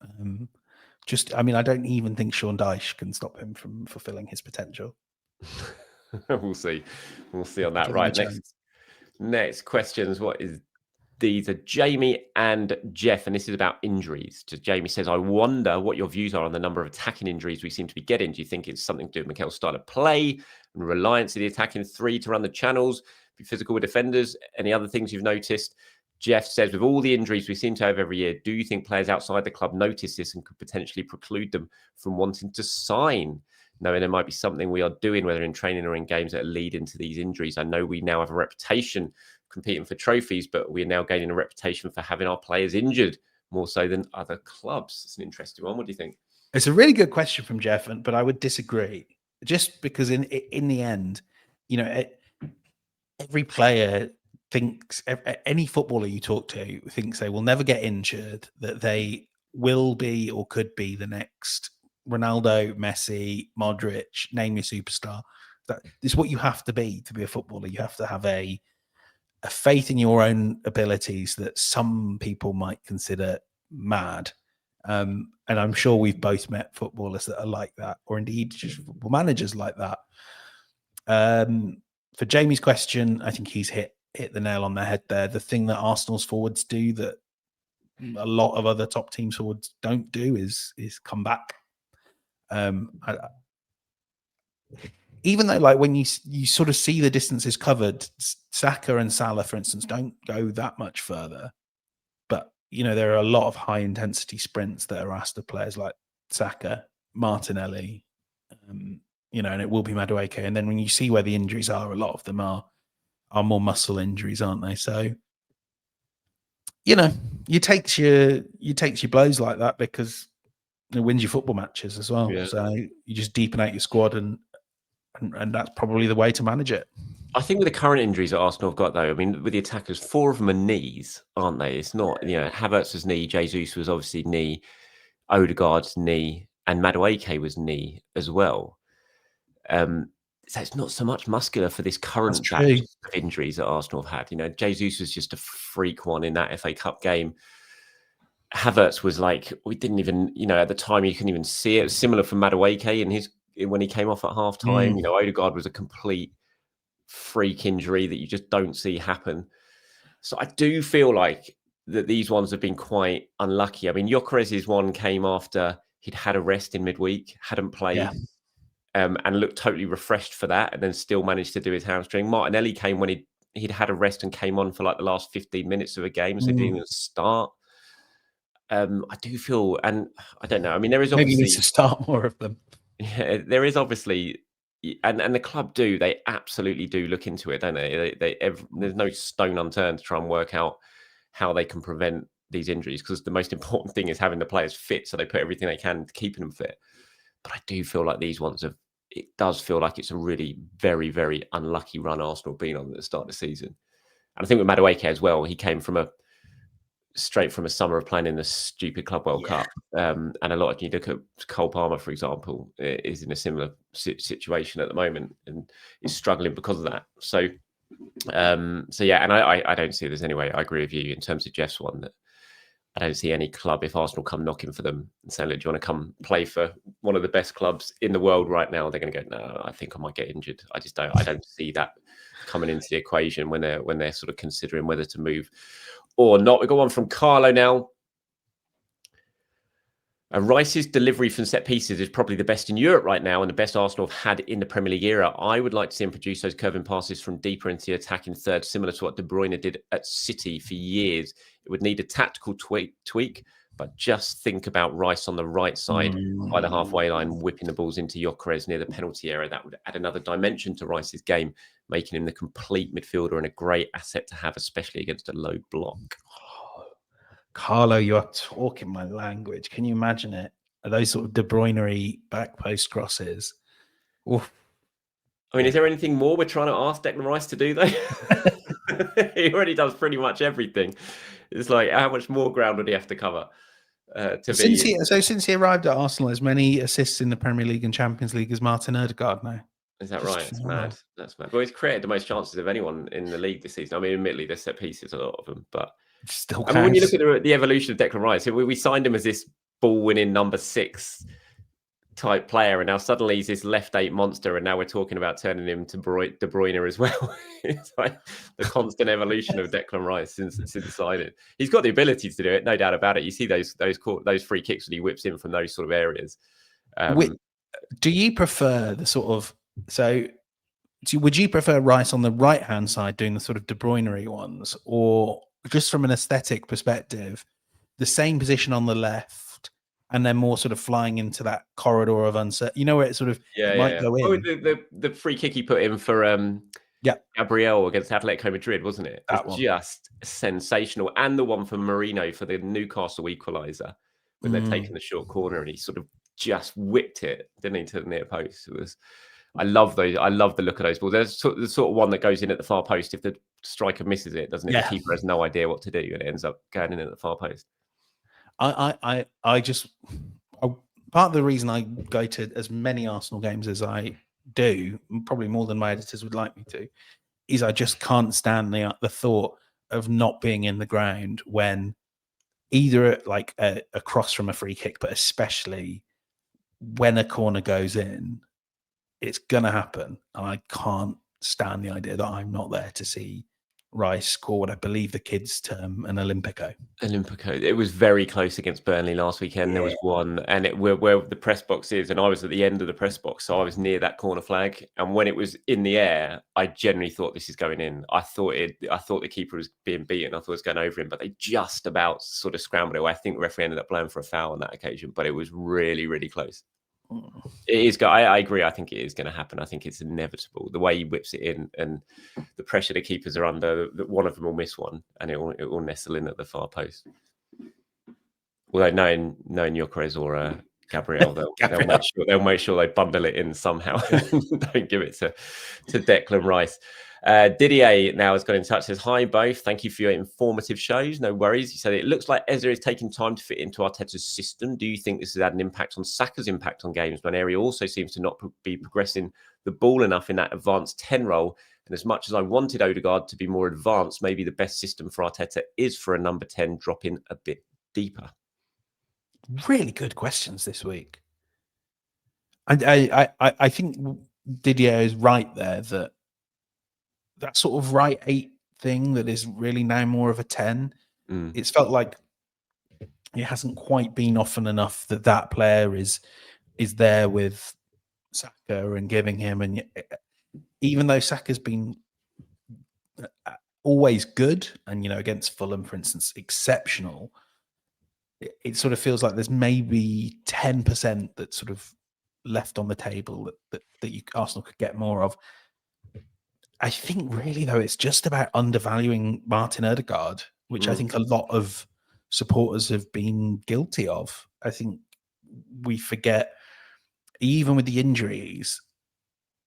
I don't even think Sean Dyche can stop him from fulfilling his potential. We'll see on that. Right, next questions. These are Jamie and Jeff, and this is about injuries. Jamie says, I wonder what your views are on the number of attacking injuries we seem to be getting. Do you think it's something to do with Mikel's style of play and reliance of the attacking three to run the channels, be physical with defenders? Any other things you've noticed? Jeff says, with all the injuries we seem to have every year, do you think players outside the club notice this and could potentially preclude them from wanting to sign, knowing there might be something we are doing, whether in training or in games, that lead into these injuries? I know we now have a reputation competing for trophies, but we're now gaining a reputation for having our players injured more so than other clubs. It's an interesting one. What do you think? It's a really good question from Jeff, but I would disagree, just because in the end, every player thinks, any footballer you talk to thinks they will never get injured, that they will be or could be the next Ronaldo, Messi, Modric, name your superstar. That is what you have to be a footballer. You have to have a faith in your own abilities that some people might consider mad. And I'm sure we've both met footballers that are like that, or indeed just football managers like that. For Jamie's question, I think he's hit the nail on the head there. The thing that Arsenal's forwards do that a lot of other top teams forwards don't do is come back. Even though, like, when you sort of see the distances covered, Saka and Salah, for instance, don't go that much further. But, there are a lot of high intensity sprints that are asked of players like Saka, Martinelli, and it will be Madueke. And then when you see where the injuries are, a lot of them are more muscle injuries, aren't they? So, you take your blows like that because it wins your football matches as well. Yeah. So you just deepen out your squad and that's probably the way to manage it. I think with the current injuries that Arsenal have got, though, I mean, with the attackers, 4 of them are knees, aren't they? It's not, Havertz's knee, Jesus was obviously knee, Odegaard's knee, and Madueke was knee as well. So it's not so much muscular for this current batch of injuries that Arsenal have had. Jesus was just a freak one in that FA Cup game. Havertz was like, we didn't even, at the time you couldn't even see it. It was similar for Madueke when he came off at half time. Odegaard was a complete freak injury that you just don't see happen. So I do feel like that these ones have been quite unlucky. I mean, Gyökeres's one came after he'd had a rest in midweek, hadn't played, and looked totally refreshed for that, and then still managed to do his hamstring. Martinelli came when he'd had a rest and came on for like the last 15 minutes of a game, so he didn't even start. I do feel, and I don't know. I mean, there is obviously maybe needs to start more of them. Yeah, there is obviously, and the club they absolutely do look into it, don't they? There's no stone unturned to try and work out how they can prevent these injuries, because the most important thing is having the players fit, so they put everything they can to keeping them fit. But I do feel like these ones it does feel like it's a really very, very unlucky run Arsenal been on at the start of the season. And I think with Madueke as well, he came straight from a summer of playing in the stupid Club World Cup. And a lot of, you look at Cole Palmer, for example, is in a similar situation at the moment and is struggling because of that. So yeah, and I don't see there's any way. I agree with you in terms of Jeff's one, that I don't see any club, if Arsenal come knocking for them and saying, look, do you want to come play for one of the best clubs in the world right now? They're going to go, no, I think I might get injured. I don't see that coming into the equation when they're sort of considering whether to move or not. We got one from Carlo now. Rice's delivery from set pieces is probably the best in Europe right now and the best Arsenal have had in the Premier League era. I would like to see him produce those curving passes from deeper into the attacking third, similar to what De Bruyne did at City for years. It would need a tactical tweak, but just think about Rice on the right side by the halfway line, whipping the balls into Gyökeres near the penalty area. That would add another dimension to Rice's game, making him the complete midfielder and a great asset to have, especially against a low block. Carlo, you're talking my language. Can you imagine it? Those sort of De Bruyne back post crosses. Oof. I mean, is there anything more we're trying to ask Declan Rice to do, though? He already does pretty much everything. It's like, how much more ground would he have to cover? Since he arrived at Arsenal, as many assists in the Premier League and Champions League as Martin Odegaard now. Is that right? It's mad. That's mad. Well, he's created the most chances of anyone in the league this season. I mean, admittedly, there's set pieces, a lot of them, but still. I mean, when you look at the evolution of Declan Rice, we signed him as this ball-winning number 6 type player, and now suddenly he's this left 8 monster, and now we're talking about turning him to De Bruyne as well. It's like the constant evolution of Declan Rice since signing. He's got the ability to do it, no doubt about it. You see those free kicks that he whips in from those sort of areas. Do you prefer the sort of would you prefer Rice on the right hand side doing the sort of De Bruyne ones, or just from an aesthetic perspective, the same position on the left, and then more sort of flying into that corridor of uncertainty? You know, where it sort of might go in. Oh, the free kick he put in for Gabriel against Atletico Madrid, wasn't it? It was just sensational. And the one for Marino for the Newcastle equaliser, when they're taking the short corner and he sort of just whipped it, didn't he, to the near post. It was. I love those. I love the look of those balls. There's the sort of one that goes in at the far post. If the striker misses it, doesn't it? Yeah. The keeper has no idea what to do, and it ends up going in at the far post. I part of the reason I go to as many Arsenal games as I do, probably more than my editors would like me to, is I just can't stand the thought of not being in the ground when either like a cross from a free kick, but especially when a corner goes in. It's going to happen. And I can't stand the idea that I'm not there to see Rice score what I believe the kids term an Olympico. It was very close against Burnley last weekend. Yeah. There was one, and where the press box is, and I was at the end of the press box, so I was near that corner flag. And when it was in the air, I genuinely thought this is going in. I thought the keeper was being beaten. I thought it was going over him, but they just about sort of scrambled it away. I think the referee ended up blowing for a foul on that occasion, but it was really, really close. It is. I agree. I think it is going to happen. I think it's inevitable. The way he whips it in and the pressure the keepers are under, one of them will miss one and it will nestle in at the far post. Although knowing Gyökeres or Gabriel, they'll make sure they bundle it in somehow. Don't give it to Declan Rice. Didier now has got in touch, says, hi both, thank you for your informative shows, no worries. He said, it looks like Eze is taking time to fit into Arteta's system. Do you think this has had an impact on Saka's impact on games when Eze also seems to not be progressing the ball enough in that advanced 10 role? And as much as I wanted Odegaard to be more advanced, maybe the best system for Arteta is for a number 10 dropping a bit deeper. Really good questions this week. I think Didier is right there that sort of right 8 thing that is really now more of a 10. It's felt like it hasn't quite been often enough that player is there with Saka and giving him. And even though Saka's been always good and, against Fulham, for instance, exceptional, it sort of feels like there's maybe 10% that's sort of left on the table that Arsenal could get more of. I think really, though, it's just about undervaluing Martin Odegaard, which I think a lot of supporters have been guilty of. I think we forget, even with the injuries,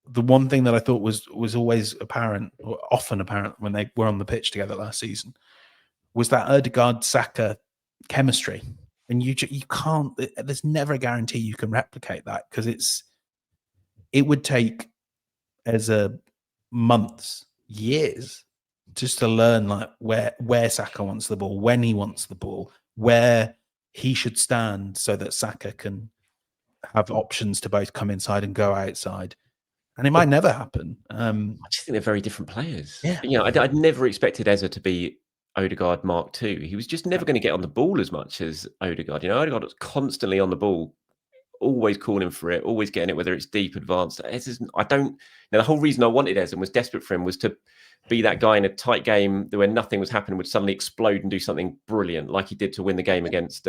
the one thing that I thought was always apparent, or often apparent, when they were on the pitch together last season, was that Odegaard-Saka chemistry. And you can't. There's never a guarantee you can replicate that, because it would take as a months, years, just to learn like where Saka wants the ball, when he wants the ball, where he should stand, so that Saka can have options to both come inside and go outside. And it might never happen. I just think they're very different players. Yeah. You know, I'd never expected Eza to be Odegaard Mark II. He was just never going to get on the ball as much as Odegaard. You know, Odegaard was constantly on the ball, always calling for it, always getting it, whether it's deep, advanced. The whole reason I wanted Eza and was desperate for him was to be that guy in a tight game where nothing was happening, would suddenly explode and do something brilliant, like he did to win the game against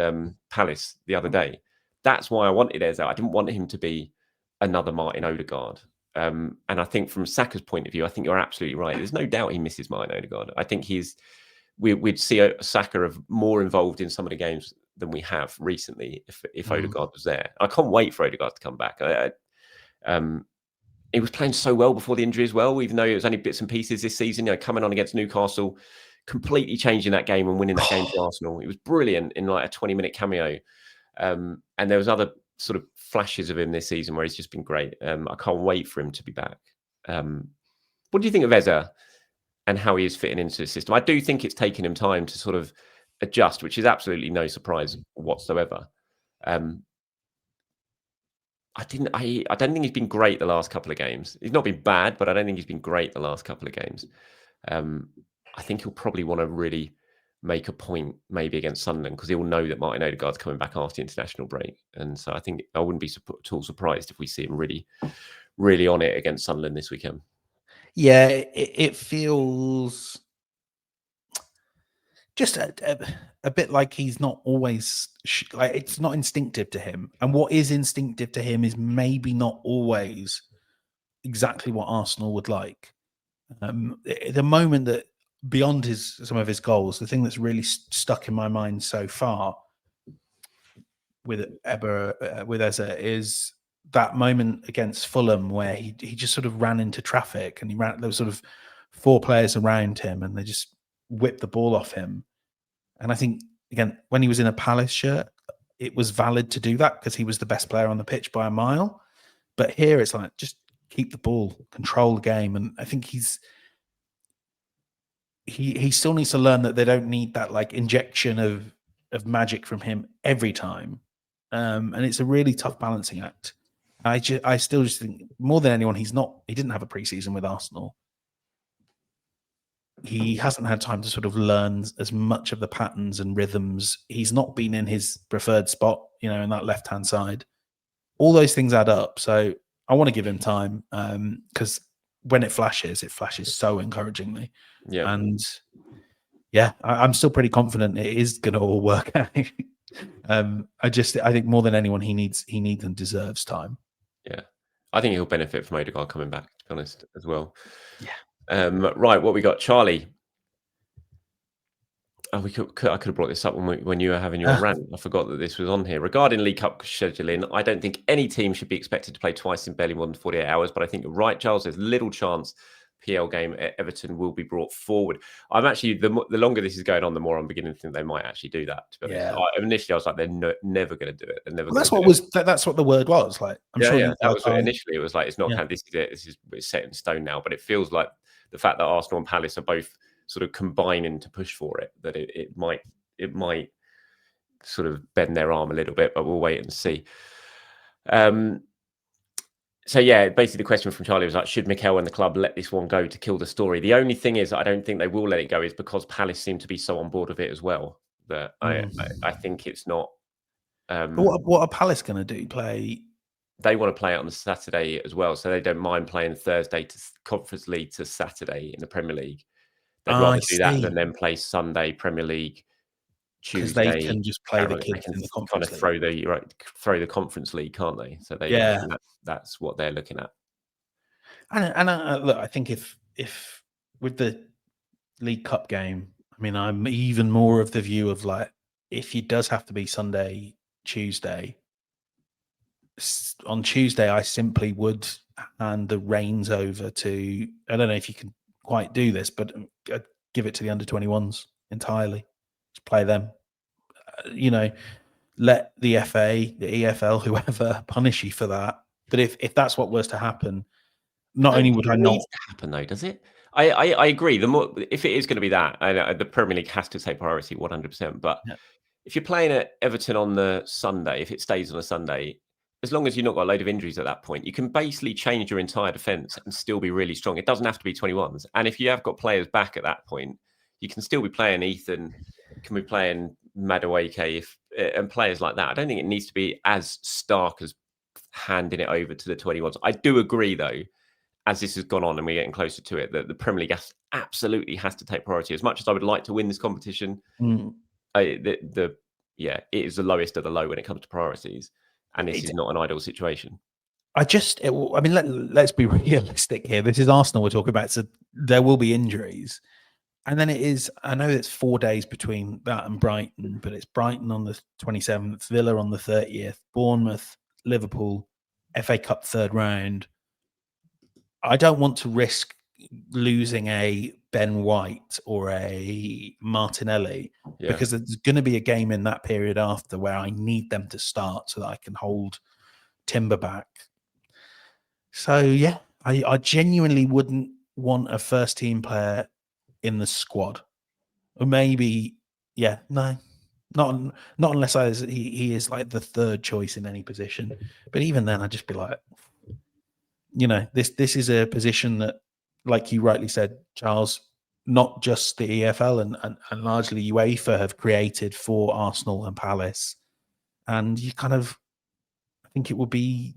Palace the other day. That's why I wanted Eza. I didn't want him to be another Martin Odegaard. And I think from Saka's point of view, I think you're absolutely right. There's no doubt he misses Martin Odegaard. I think we'd see Saka more involved in some of the games than we have recently if Odegaard was there. I can't wait for Odegaard to come back. He was playing so well before the injury as well, even though it was only bits and pieces this season. You know, coming on against Newcastle, completely changing that game and winning that game for Arsenal. It was brilliant in like a 20-minute cameo. And there was other sort of flashes of him this season where he's just been great. I can't wait for him to be back. What do you think of Eza and how he is fitting into the system? I do think it's taken him time to sort of adjust, which is absolutely no surprise whatsoever. I don't think he's been great the last couple of games. He's not been bad, but I don't think he's been great the last couple of games. I think he'll probably want to really make a point maybe against Sunderland, because he'll know that Martin Odegaard's coming back after the international break. And so I think I wouldn't be at all surprised if we see him really, really on it against Sunderland this weekend. Yeah, it feels just a bit like he's not always like, it's not instinctive to him. And what is instinctive to him is maybe not always exactly what Arsenal would like. The moment that, beyond some of his goals, the thing that's really stuck in my mind so far with Eza is that moment against Fulham where he just sort of ran into traffic, and there was sort of 4 players around him and they just whipped the ball off him. And I think, again, when he was in a Palace shirt, it was valid to do that because he was the best player on the pitch by a mile. But here it's like, just keep the ball, control the game. And I think he still needs to learn that they don't need that like injection of magic from him every time. And it's a really tough balancing act. I still just think, more than anyone, he didn't have a preseason with Arsenal. He hasn't had time to sort of learn as much of the patterns and rhythms. He's not been in his preferred spot, you know, in that left-hand side. All those things add up. So I want to give him time, because when it flashes so encouragingly. Yeah. And yeah, I'm still pretty confident it is going to all work out. I think more than anyone, he needs and deserves time. Yeah. I think he'll benefit from Odegaard coming back, to be honest, as well. Yeah. Right, what we got? Charlie. Oh, I could have brought this up when you were having your rant. I forgot that this was on here. Regarding League Cup scheduling, I don't think any team should be expected to play twice in barely more than 48 hours, but I think you're right, Charles. There's little chance PL game at Everton will be brought forward. I'm actually, the longer this is going on, the more I'm beginning to think they might actually do that, to be honest. Yeah. Initially, I was like, they're never going to do it. They're never. Well, that's what the word was. Like, I'm sure. Yeah, that was initially. It was like, it's not kind of, this is it. It's set in stone now. But it feels like the fact that Arsenal and Palace are both sort of combining to push for it, that it might sort of bend their arm a little bit, but we'll wait and see. So yeah, basically the question from Charlie was like, should Mikel and the club let this one go to kill the story? The only thing is, I don't think they will let it go, is because Palace seem to be so on board with it as well, that I think it's not. But what are Palace going to do? They want to play it on the Saturday as well, so they don't mind playing Thursday to Conference League to Saturday in the Premier League. They'd rather do that than then play Sunday Premier League Tuesday. Because they can just play the kids in the Conference League. Throw the Conference League, can't they? So that's what they're looking at. And look, I think if with the League Cup game, I mean, I'm even more of the view of like, if it does have to be Sunday, Tuesday, on Tuesday, I simply would hand the reins over to, I don't know if you can quite do this, but I'd give it to the under-21s entirely. Just play them. Let the FA, the EFL, whoever punish you for that. But if that's what was to happen, not only would I not needs to happen though, does it? I agree. The more, if it is going to be that, the Premier League has to take priority 100%. But if you're playing at Everton on the Sunday, if it stays on a Sunday, as long as you've not got a load of injuries at that point, you can basically change your entire defence and still be really strong. It doesn't have to be 21s. And if you have got players back at that point, you can still be playing Ethan, can be playing Madueke and players like that. I don't think it needs to be as stark as handing it over to the 21s. I do agree, though, as this has gone on and we're getting closer to it, that the Premier League absolutely has to take priority. As much as I would like to win this competition, it is the lowest of the low when it comes to priorities, and this is not an ideal situation. Let's be realistic here. This is Arsenal we're talking about, so there will be injuries. And then it is, I know it's 4 days between that and Brighton, but it's Brighton on the 27th, Villa on the 30th, Bournemouth, Liverpool, FA Cup third round. I don't want to risk losing a Ben White or a Martinelli because there's going to be a game in that period after where I need them to start so that I can hold Timber back. So, yeah, I genuinely wouldn't want a first team player in the squad. Or maybe, not unless he is like the third choice in any position. But even then, I'd just be like, this is a position that, like you rightly said, Charles, not just the EFL and largely UEFA have created for Arsenal and Palace. And you kind of, I think it would be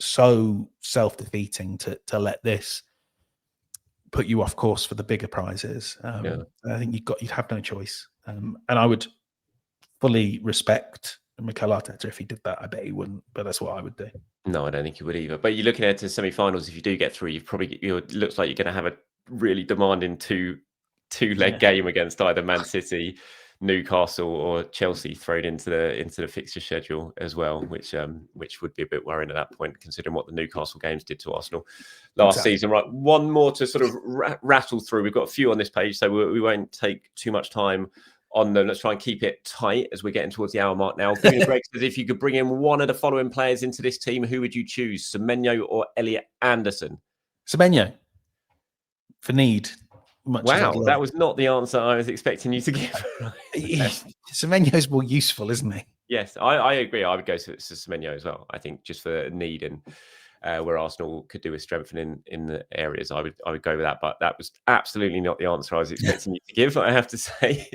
so self-defeating to let this put you off course for the bigger prizes. I think you'd have no choice. And I would fully respect Mikel Arteta if he did that. I bet he wouldn't, but that's what I would do. No, I don't think he would either. But you're looking ahead to semi-finals. If you do get through, it looks like you're going to have a really demanding two-leg game against either Man City, Newcastle, or Chelsea thrown into the fixture schedule as well, which would be a bit worrying at that point, considering what the Newcastle games did to Arsenal last season. Right, one more to sort of rattle through. We've got a few on this page, so we won't take too much time on them. Let's try and keep it tight as we're getting towards the hour mark now. Greg says, if you could bring in one of the following players into this team, who would you choose? Semenyo or Elliot Anderson? Semenyo. For need. Wow, that was not the answer I was expecting you to give. Semenyo's more useful, isn't he? Yes, I agree. I would go to Semenyo as well. I think just for need and where Arsenal could do with strengthening in the areas, I would go with that. But that was absolutely not the answer I was expecting you to give, I have to say.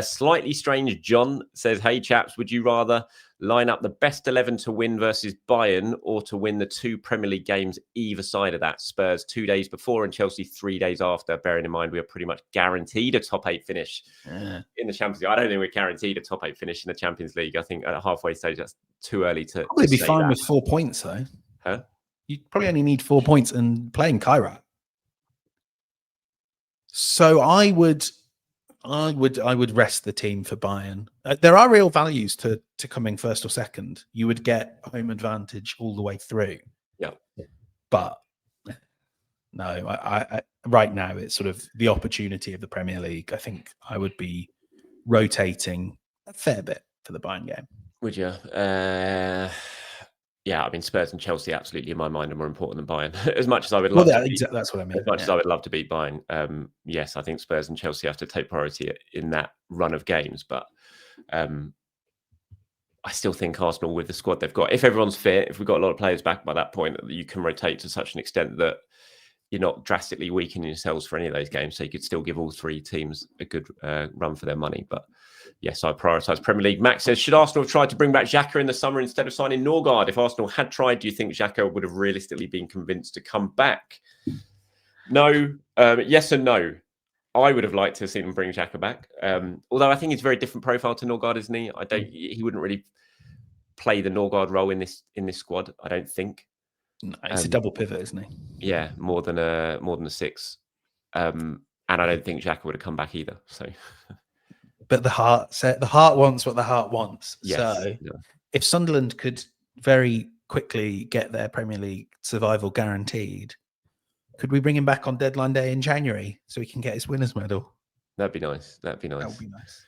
Slightly strange John says, hey chaps, would you rather line up the best 11 to win versus Bayern or to win the 2 Premier League games either side of that? Spurs 2 days before and Chelsea 3 days after, bearing in mind we are pretty much guaranteed a top 8 finish in the Champions League. I don't think we're guaranteed a top 8 finish in the Champions League. I think at a halfway stage that's too early to probably be say fine that. with 4 points though. Huh? You probably only need 4 points and playing Kairat. So I would rest the team for Bayern. There are real values to coming first or second. You would get home advantage all the way through. Yeah. But no, I right now it's sort of the opportunity of the Premier League. I think I would be rotating a fair bit for the Bayern game. Would you? Yeah, I mean, Spurs and Chelsea absolutely in my mind are more important than Bayern. As much as I would love that's what I mean. As much as I would love to beat Bayern, yes, I think Spurs and Chelsea have to take priority in that run of games. But I still think Arsenal, with the squad they've got, if everyone's fit, if we've got a lot of players back by that point, you can rotate to such an extent that you're not drastically weakening yourselves for any of those games. So you could still give all 3 teams a good run for their money. But yes, I prioritise Premier League. Max says, should Arsenal have tried to bring back Xhaka in the summer instead of signing Norgard? If Arsenal had tried, do you think Xhaka would have realistically been convinced to come back? No. Yes and no. I would have liked to have seen him bring Xhaka back. Although I think he's a very different profile to Norgard, isn't he? He wouldn't really play the Norgard role in this squad, I don't think. No, it's a double pivot, isn't he? Yeah, more than a 6. And I don't think Xhaka would have come back either. So but the heart wants what the heart wants. Yes. So if Sunderland could very quickly get their Premier League survival guaranteed, could we bring him back on deadline day in January so he can get his winners medal? That'd be nice. That'd be nice. That would be nice.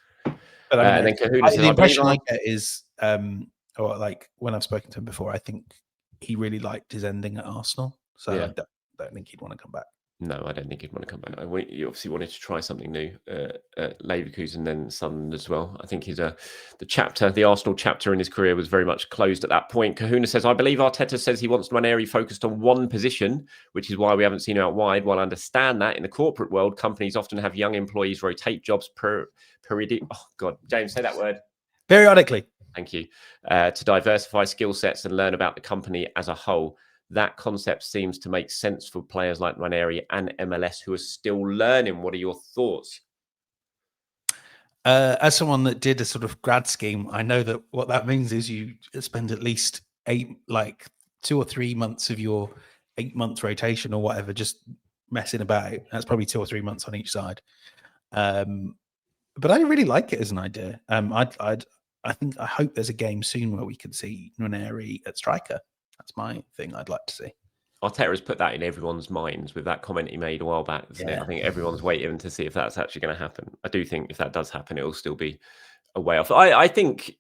But I mean, and then Kahuna says, the impression I get is, or like when I've spoken to him before, I think he really liked his ending at Arsenal. So I don't think he'd want to come back. No, I don't think he'd want to come back. You obviously wanted to try something new at Leverkusen and then Sunderland as well. I think the Arsenal chapter in his career was very much closed at that point. Kahuna says, I believe Arteta says he wants Nwaneri focused on one position, which is why we haven't seen him out wide. While I understand that in the corporate world, companies often have young employees rotate jobs James, say that word. Periodically. Thank you. To diversify skill sets and learn about the company as a whole. That concept seems to make sense for players like Nwaneri and MLS who are still learning. What are your thoughts? As someone that did a sort of grad scheme, I know that what that means is you spend at least 2 or 3 months of your 8-month rotation or whatever just messing about. That's probably 2 or 3 months on each side. But I really like it as an idea. I hope there's a game soon where we can see Nwaneri at striker. That's my thing I'd like to see. Arteta has put that in everyone's minds with that comment he made a while back. I think everyone's waiting to see if that's actually going to happen. I do think if that does happen, it will still be a way off. I think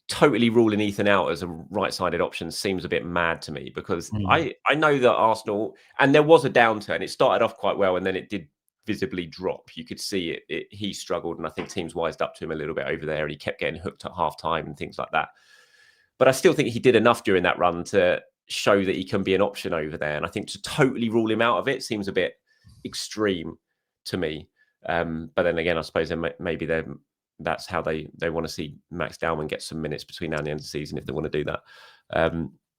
totally ruling Ethan out as a right-sided option seems a bit mad to me because I know that Arsenal, and there was a downturn. It started off quite well and then it did visibly drop. You could see it. He struggled, and I think teams wised up to him a little bit over there, and he kept getting hooked at half-time and things like that. But I still think he did enough during that run to show that he can be an option over there. And I think to totally rule him out of it seems a bit extreme to me. But then again, I suppose maybe that's how they want to see Max Dowman get some minutes between now and the end of the season if they want to do that.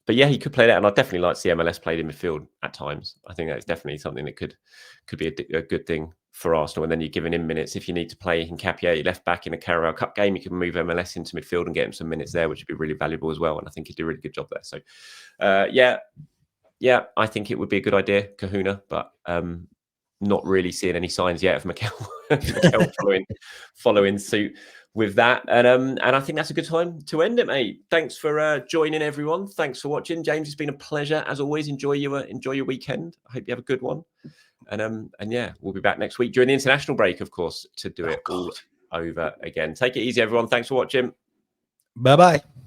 But yeah, he could play that. And I'd definitely like to see MLS played in midfield at times. I think that's definitely something that could be a good thing for Arsenal. And then you're giving him minutes. If you need to play Nketiah left back in a Carabao Cup game, you can move MLS into midfield and get him some minutes there, which would be really valuable as well. And I think he'd do a really good job there. So yeah, I think it would be a good idea, Kahuna, but not really seeing any signs yet of Mikel following suit with that. And I think that's a good time to end it, mate. Thanks for joining, everyone. Thanks for watching. James, it's been a pleasure as always. Enjoy your weekend. I hope you have a good one. And yeah, we'll be back next week during the international break, of course, to do it all over again. Take it easy, everyone. Thanks for watching. Bye-bye.